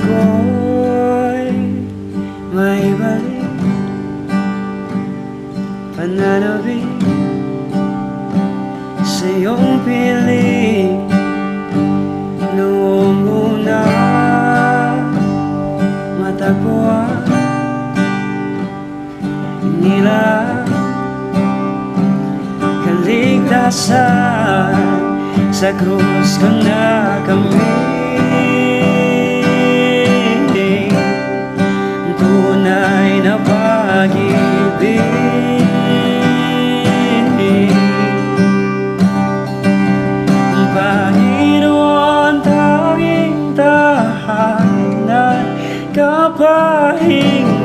ko'y maibalik, pananabik sa iyong piling. Noong una matagpuan nila kaligtasan, sa krus ko na kami tunay na pag-ibig. Panginoon, tanging tahanan, kapahingan,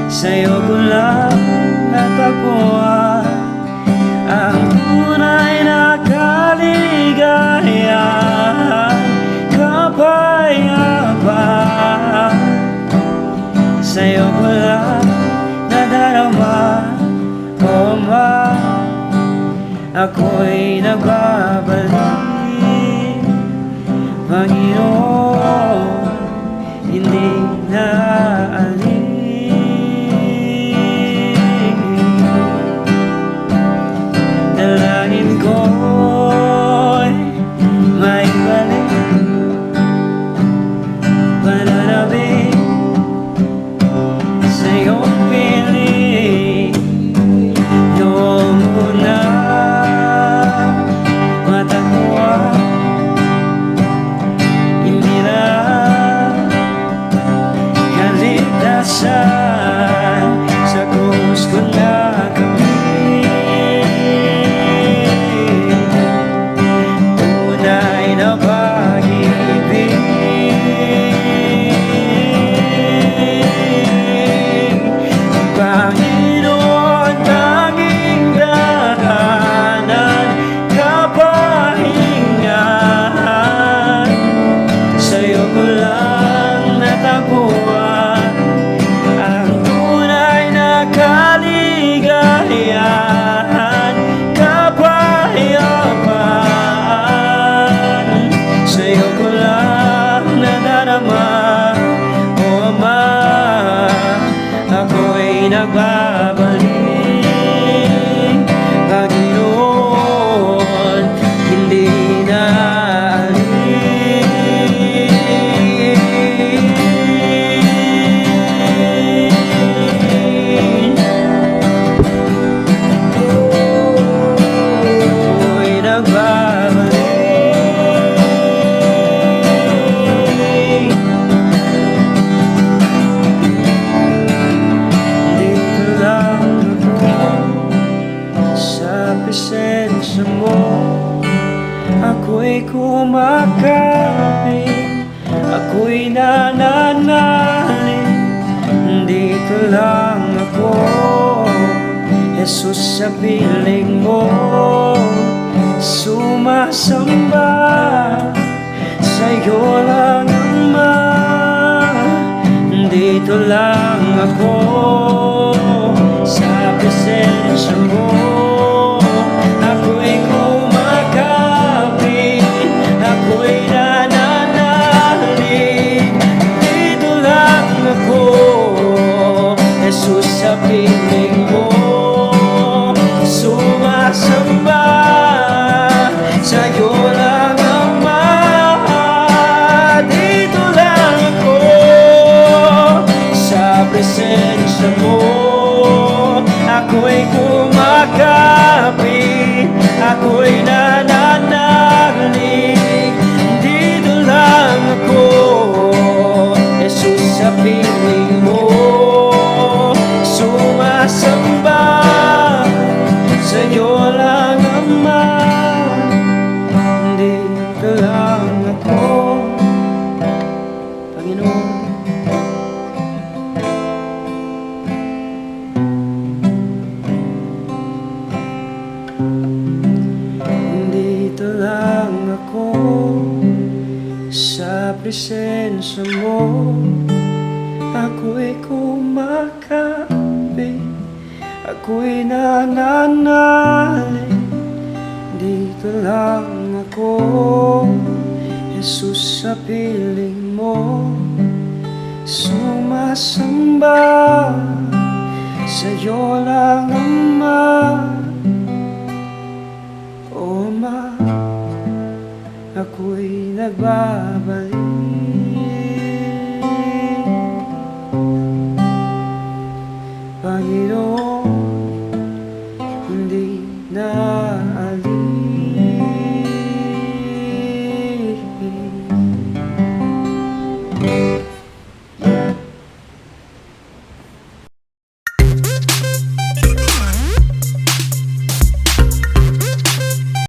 sa'yo ko lang natagpuan ang tunay na kaligayahan, kapayapaan. Sa'yo ko lang nadarama, O Ma, ako'y nagbabalik. Panginoon, hindi na aalis. Dalangin ko'y maibalik, pananabik sa iyong piling. Noong una matagpuan hindi na kaligtasan, sa krus ko na kami tunay na pag-ibig. Panginoon, tanging dahanan, kapahingan, sa'yo ko lang natagpuan ang tunay na kaligayahan, kapayapaan. Sa'yo ko lang nadarama, O Ma, ako'y nagbabalik. Panginoon, hindi na ako'y nagbabalik. Dito lang ako sa presensya mo, ako'y kumakapit, ako'y nananalig. Dito lang ako, Jesus, sa piling mo, sumasamba sa'yo lang, Ama. Dito lang ako sa presensya mo, ako'y kumakapit, ako'y nananalig. Dito lang ako, Jesus, sa piling mo, sumasamba sa'yo lang, Ama. Dito lang ako sa presensya mo, ako'y kumakapit, ako'y nananalig. Dito lang ako, Jesus, sa piling mo, sumasamba sa'yo lang, Ama. Dito lang ako, Panginoon. Dito lang ako sa presensya mo, ako'y kumakapit, ako'y nananalig. Dito lang ako, Jesus sa piling mo, sumasamba sa'yo lang, Ama. O Ma, ako'y nagbabalik